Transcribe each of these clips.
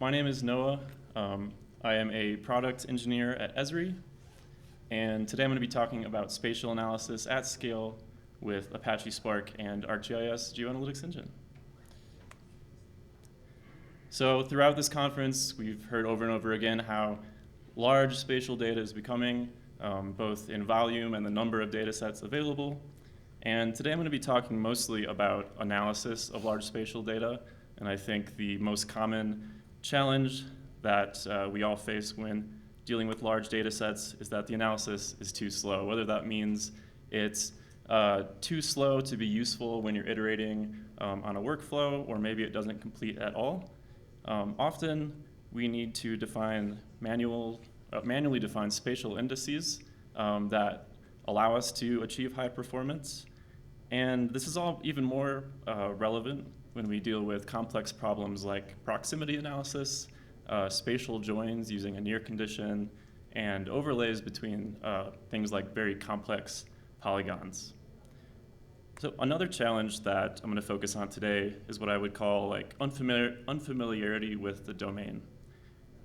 My name is Noah. I am a product engineer at Esri, and today I'm going to be talking about spatial analysis at scale with Apache Spark and ArcGIS GeoAnalytics Engine. So throughout this conference, we've heard over and over again how large spatial data is becoming, both in volume and the number of data sets available. And today I'm going to be talking mostly about analysis of large spatial data, and I think the most common challenge that we all face when dealing with large data sets is that the analysis is too slow, whether that means it's too slow to be useful when you're iterating on a workflow, or maybe it doesn't complete at all. Often we need to manually define spatial indices that allow us to achieve high performance. And this is all even more relevant when we deal with complex problems like proximity analysis, spatial joins using a near condition, and overlays between things like very complex polygons. So another challenge that I'm going to focus on today is what I would call like unfamiliarity with the domain.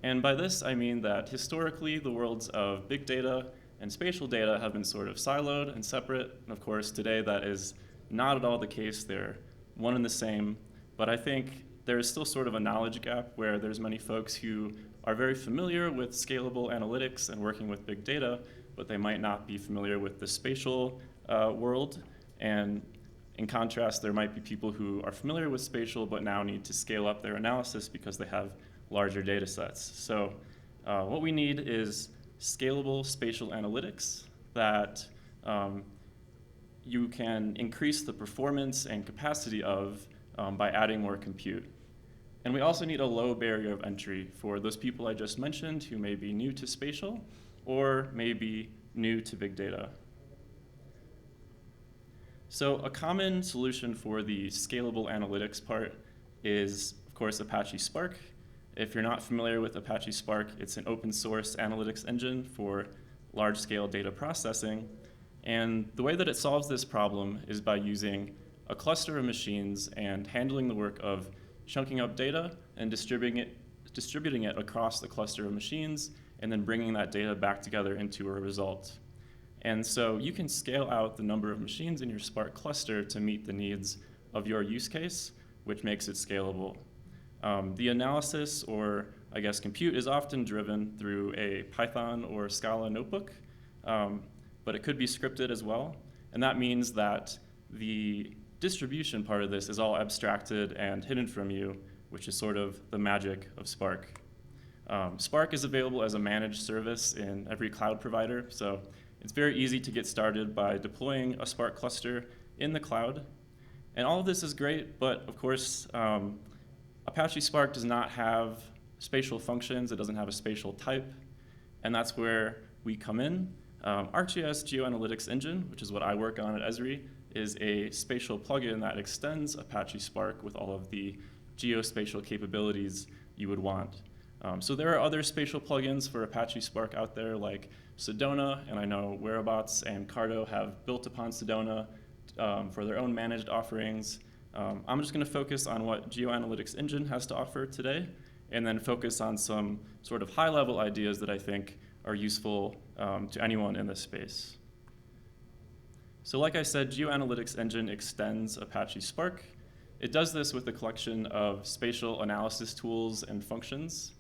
And by this, I mean that historically, the worlds of big data and spatial data have been sort of siloed and separate. And of course, today that is not at all the case. They're one and the same. But I think there is still sort of a knowledge gap where there's many folks who are very familiar with scalable analytics and working with big data, but they might not be familiar with the spatial world. And in contrast, there might be people who are familiar with spatial but now need to scale up their analysis because they have larger data sets. So what we need is scalable spatial analytics that you can increase the performance and capacity of by adding more compute. And we also need a low barrier of entry for those people I just mentioned who may be new to spatial or may be new to big data. So a common solution for the scalable analytics part is, of course, Apache Spark. If you're not familiar with Apache Spark, it's an open source analytics engine for large-scale data processing. And the way that it solves this problem is by using a cluster of machines and handling the work of chunking up data and distributing it across the cluster of machines, and then bringing that data back together into a result. And so you can scale out the number of machines in your Spark cluster to meet the needs of your use case, which makes it scalable. The analysis, or I guess compute, is often driven through a Python or Scala notebook, but it could be scripted as well. And that means that the distribution part of this is all abstracted and hidden from you, which is sort of the magic of Spark. Spark is available as a managed service in every cloud provider, so it's very easy to get started by deploying a Spark cluster in the cloud. And all of this is great, but of course, Apache Spark does not have spatial functions. It doesn't have a spatial type, and that's where we come in. ArcGIS GeoAnalytics Engine, which is what I work on at Esri, is a spatial plugin that extends Apache Spark with all of the geospatial capabilities you would want. So there are other spatial plugins for Apache Spark out there like Sedona, and I know Whereabouts and Cardo have built upon Sedona for their own managed offerings. I'm just going to focus on what GeoAnalytics Engine has to offer today, and then focus on some sort of high-level ideas that I think are useful to anyone in this space. So like I said, GeoAnalytics Engine extends Apache Spark. It does this with a collection of spatial analysis tools and functions.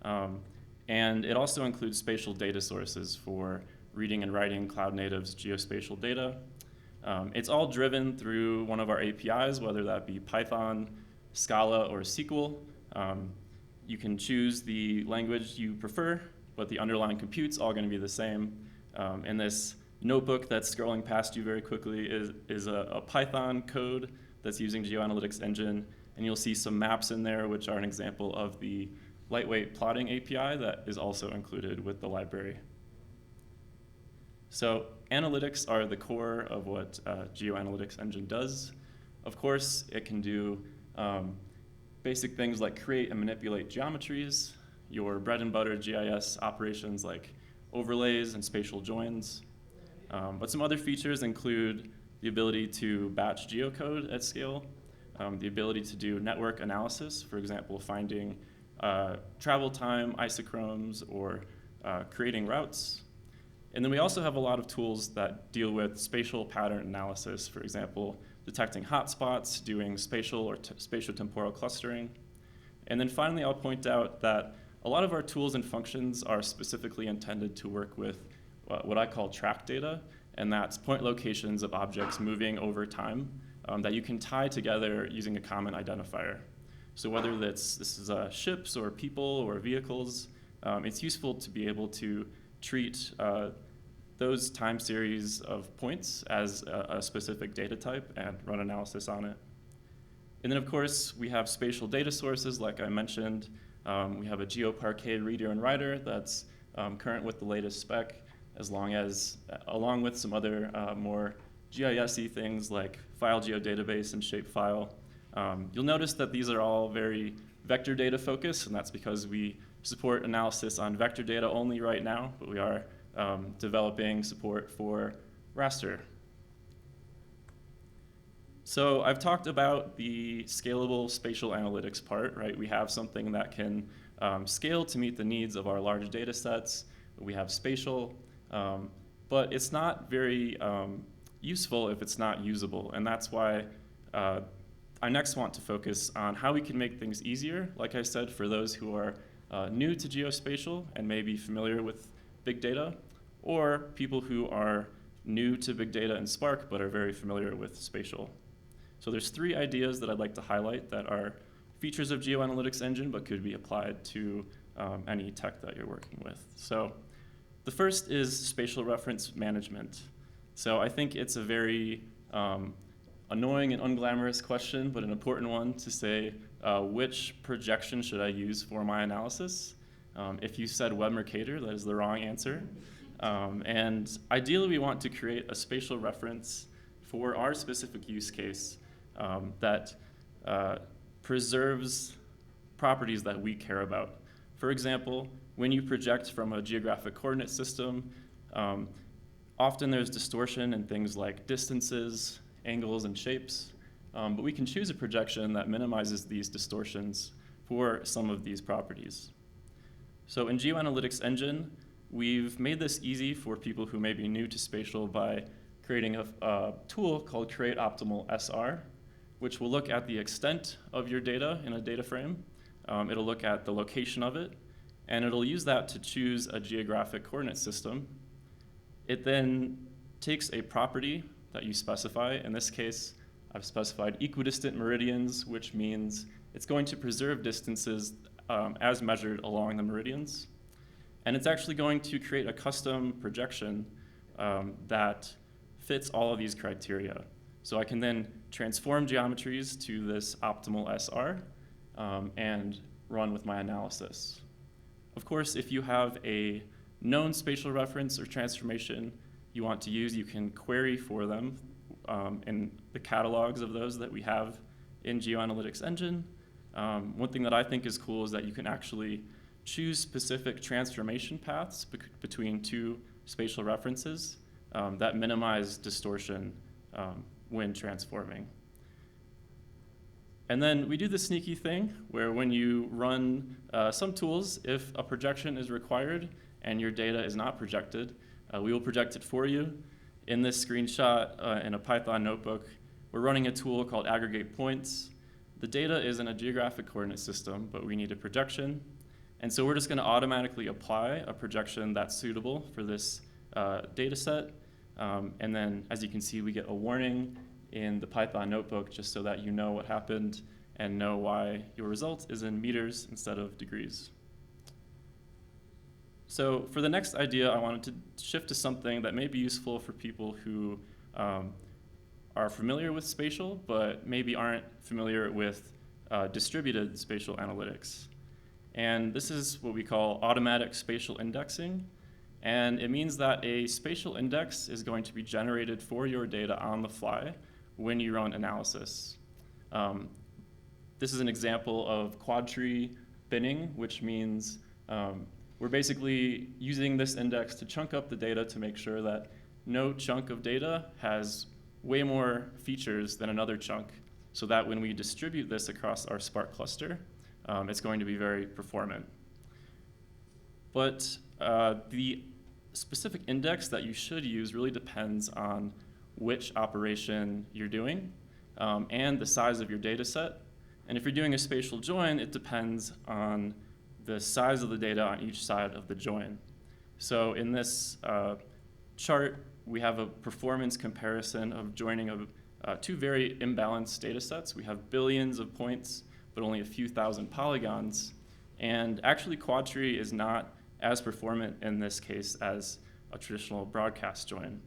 And it also includes spatial data sources for reading and writing Cloud Native's geospatial data. It's all driven through one of our APIs, whether that be Python, Scala, or SQL. You can choose the language you prefer, but the underlying compute's all going to be the same. And this notebook that's scrolling past you very quickly is a Python code that's using GeoAnalytics Engine, and you'll see some maps in there, which are an example of the lightweight plotting API that is also included with the library. So analytics are the core of what GeoAnalytics Engine does. Of course, it can do basic things like create and manipulate geometries, your bread and butter GIS operations like overlays and spatial joins. But some other features include the ability to batch geocode at scale, the ability to do network analysis, for example, finding travel time, isochrones, or creating routes. And then we also have a lot of tools that deal with spatial pattern analysis, for example, detecting hotspots, doing spatial or spatiotemporal clustering. And then finally, I'll point out that a lot of our tools and functions are specifically intended to work with what I call track data, and that's point locations of objects moving over time that you can tie together using a common identifier. So whether this is ships or people or vehicles, it's useful to be able to treat those time series of points as a specific data type and run analysis on it. And then, of course, we have spatial data sources, like I mentioned. We have a GeoParquet reader and writer that's current with the latest spec, along with some other more GIS-y things like file geodatabase and shapefile. You'll notice that these are all very vector data focused, and that's because we support analysis on vector data only right now, but we are developing support for raster. So I've talked about the scalable spatial analytics part, right? We have something that can scale to meet the needs of our large data sets. We have spatial, but it's not very useful if it's not usable, and that's why I next want to focus on how we can make things easier, like I said, for those who are new to geospatial and may be familiar with big data, or people who are new to big data and Spark but are very familiar with spatial. So there's 3 ideas that I'd like to highlight that are features of GeoAnalytics Engine but could be applied to any tech that you're working with. So the first is spatial reference management. So I think it's a very annoying and unglamorous question, but an important one to say which projection should I use for my analysis. If you said Web Mercator, that is the wrong answer. And ideally, we want to create a spatial reference for our specific use case that preserves properties that we care about. For example, when you project from a geographic coordinate system, often there's distortion in things like distances, angles, and shapes, but we can choose a projection that minimizes these distortions for some of these properties. So in GeoAnalytics Engine, we've made this easy for people who may be new to spatial by creating a tool called Create Optimal SR, which will look at the extent of your data in a data frame. It'll look at the location of it, and it'll use that to choose a geographic coordinate system. It then takes a property that you specify. In this case, I've specified equidistant meridians, which means it's going to preserve distances as measured along the meridians. And it's actually going to create a custom projection that fits all of these criteria. So I can then transform geometries to this optimal SR and run with my analysis. Of course, if you have a known spatial reference or transformation you want to use, you can query for them in the catalogs of those that we have in GeoAnalytics Engine. One thing that I think is cool is that you can actually choose specific transformation paths between 2 spatial references that minimize distortion when transforming. And then we do the sneaky thing where when you run some tools, if a projection is required and your data is not projected, we will project it for you. In this screenshot in a Python notebook, we're running a tool called aggregate points. The data is in a geographic coordinate system, but we need a projection. And so we're just going to automatically apply a projection that's suitable for this data set. And then, as you can see, we get a warning in the Python notebook just so that you know what happened and know why your result is in meters instead of degrees. So for the next idea, I wanted to shift to something that may be useful for people who are familiar with spatial, but maybe aren't familiar with distributed spatial analytics. And this is what we call automatic spatial indexing. And it means that a spatial index is going to be generated for your data on the fly when you run analysis. This is an example of quad tree binning, which means we're basically using this index to chunk up the data to make sure that no chunk of data has way more features than another chunk, so that when we distribute this across our Spark cluster, it's going to be very performant. But the specific index that you should use really depends on which operation you're doing and the size of your data set. And if you're doing a spatial join, it depends on the size of the data on each side of the join. So in this chart, we have a performance comparison of joining of two very imbalanced data sets. We have billions of points, but only a few thousand polygons. And actually, Quadtree is not as performant in this case as a traditional broadcast join.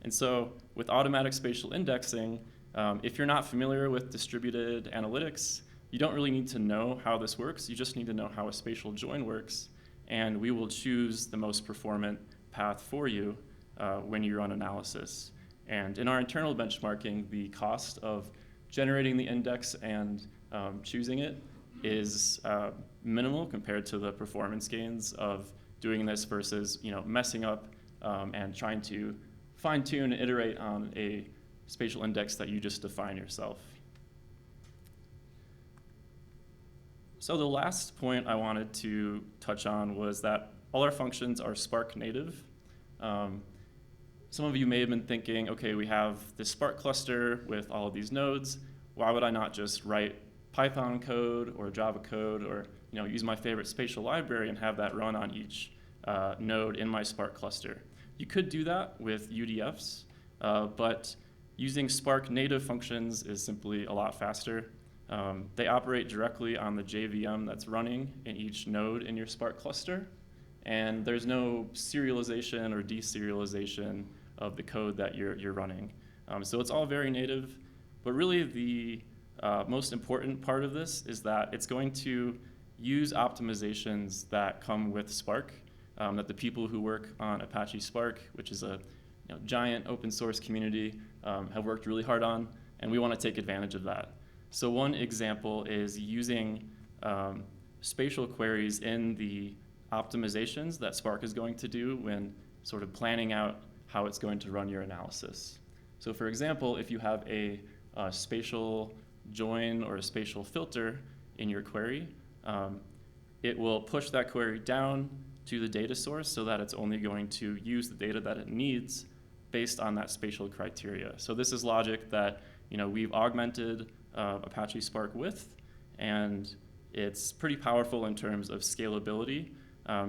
And so with automatic spatial indexing, if you're not familiar with distributed analytics, you don't really need to know how this works. You just need to know how a spatial join works. And we will choose the most performant path for you when you run analysis. And in our internal benchmarking, the cost of generating the index and choosing it is minimal compared to the performance gains of doing this versus messing up and trying to fine-tune and iterate on a spatial index that you just define yourself. So the last point I wanted to touch on was that all our functions are Spark native. Some of you may have been thinking, okay, we have this Spark cluster with all of these nodes. Why would I not just write Python code or Java code or use my favorite spatial library and have that run on each node in my Spark cluster? You could do that with UDFs, but using Spark native functions is simply a lot faster. They operate directly on the JVM that's running in each node in your Spark cluster, and there's no serialization or deserialization of the code that you're running. So it's all very native, but really the most important part of this is that it's going to use optimizations that come with Spark, that the people who work on Apache Spark, which is a giant open source community, have worked really hard on, and we want to take advantage of that. So one example is using spatial queries in the optimizations that Spark is going to do when sort of planning out how it's going to run your analysis. So for example, if you have a spatial join or a spatial filter in your query, it will push that query down to the data source so that it's only going to use the data that it needs based on that spatial criteria. So this is logic that we've augmented Apache Spark with, and it's pretty powerful in terms of scalability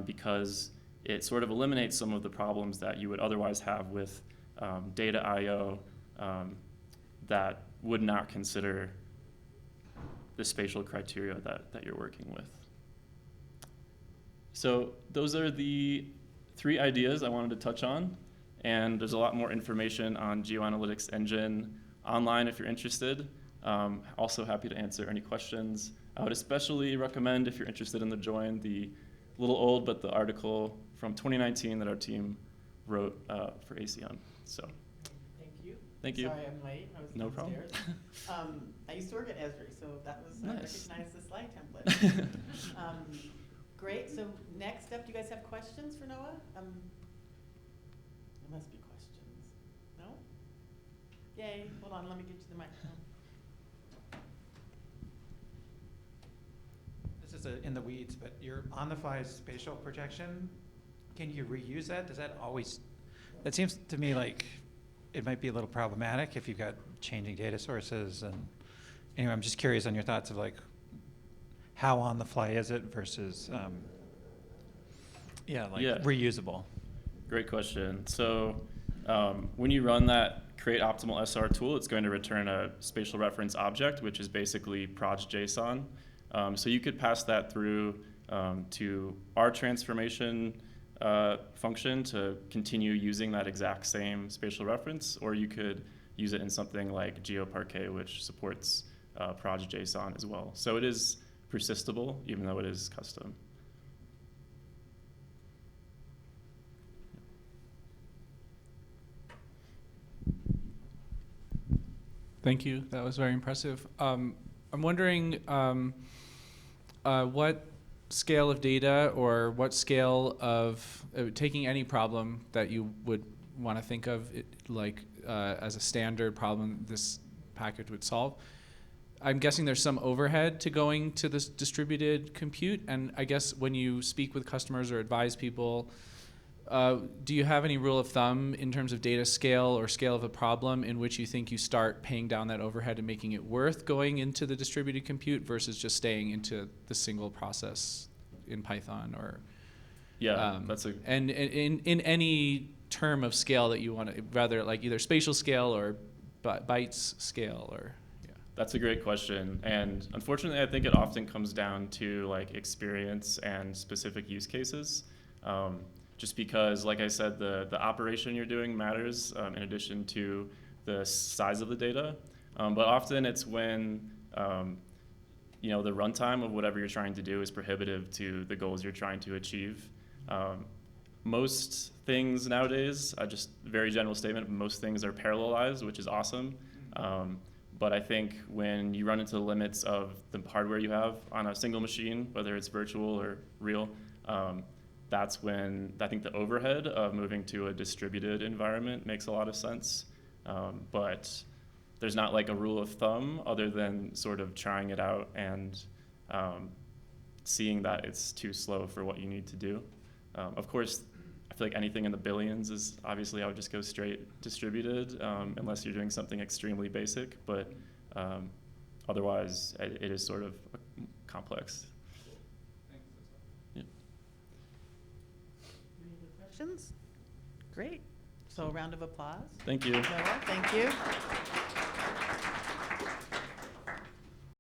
because it sort of eliminates some of the problems that you would otherwise have with data I/O that would not consider the spatial criteria that you're working with. So those are the 3 ideas I wanted to touch on, and there's a lot more information on GeoAnalytics Engine online if you're interested. Also happy to answer any questions. I would especially recommend, if you're interested in the join, the little old but the article from 2019 that our team wrote for ACM. So. Thank you. Thank you. Sorry I'm late. I was No downstairs. problem. I used to work at Esri, so that was, Nice. I recognized the slide template. Great. So next up, do you guys have questions for Noah? There must be questions. No? Yay. Hold on. Let me get you the microphone. This is in the weeds, but your on-the-fly spatial projection, can you reuse that? Does that always, that seems to me like it might be a little problematic if you've got changing data sources. And anyway, I'm just curious on your thoughts of like, how on the fly is it versus, reusable? Great question. So when you run that create optimal SR tool, it's going to return a spatial reference object, which is basically proj.json. So you could pass that through to our transformation function to continue using that exact same spatial reference, or you could use it in something like GeoParquet, which supports proj.json as well. So it is persistable, even though it is custom. Thank you. That was very impressive. I'm wondering what scale of data or what scale of taking any problem that you would want to think of as a standard problem this package would solve. I'm guessing there's some overhead to going to this distributed compute. And I guess when you speak with customers or advise people, do you have any rule of thumb in terms of data scale or scale of a problem in which you think you start paying down that overhead and making it worth going into the distributed compute versus just staying into the single process in Python or? Yeah, that's a And in any term of scale that you want to, rather like either spatial scale or bytes scale or. That's a great question, and unfortunately, I think it often comes down to like experience and specific use cases. Just because, like I said, the operation you're doing matters in addition to the size of the data. But often it's when the runtime of whatever you're trying to do is prohibitive to the goals you're trying to achieve. Most things nowadays, just very general statement, most things are parallelized, which is awesome. But I think when you run into the limits of the hardware you have on a single machine, whether it's virtual or real, that's when I think the overhead of moving to a distributed environment makes a lot of sense. But there's not like a rule of thumb other than sort of trying it out and seeing that it's too slow for what you need to do. Of course, I feel like anything in the billions is obviously I would just go straight distributed unless you're doing something extremely basic, but otherwise it is sort of complex. Yeah. Any other questions? Great. So a round of applause. Thank you. Noah, thank you.